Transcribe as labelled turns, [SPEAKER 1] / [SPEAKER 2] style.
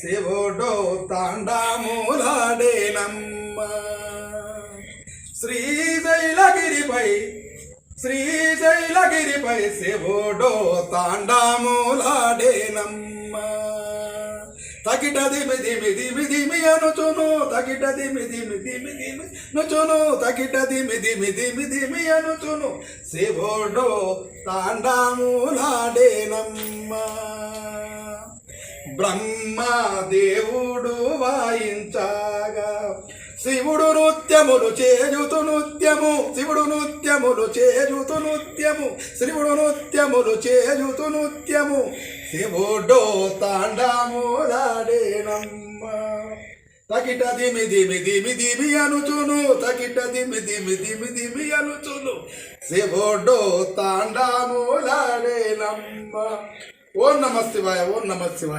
[SPEAKER 1] శివుడు తాండాములాడేనమ్మ శ్రీశైలగిరిపై శివుడు తాండాములాడేనమ్మ తకిట దిమి దిమి దిమి దిమి అనుచును తకిట దిమి దిమి దిమి దిమి నుచును తకిట దిమి దిమి దిమి దిమి అనుచును శివుడు తాండాములాడేనమ్మ బ్రహ్మదేవుడు వాయించగా శివుడు నృత్యములు చేయుతు నృత్యము శివుడు నృత్యములు చేయుతు నృత్యము శివుడు నృత్యములు చేయుతు నృత్యము శివుడు తాండాములాడేనమ్మ తకిట దిమి దిమి దిమి దిమి అనుచును తకిట దిమి దిమి దిమి దిమి అనుచును శివుడు తాండాములాడేనమ్మ. ఓం నమః శివాయ. ఓం నమః శివాయ.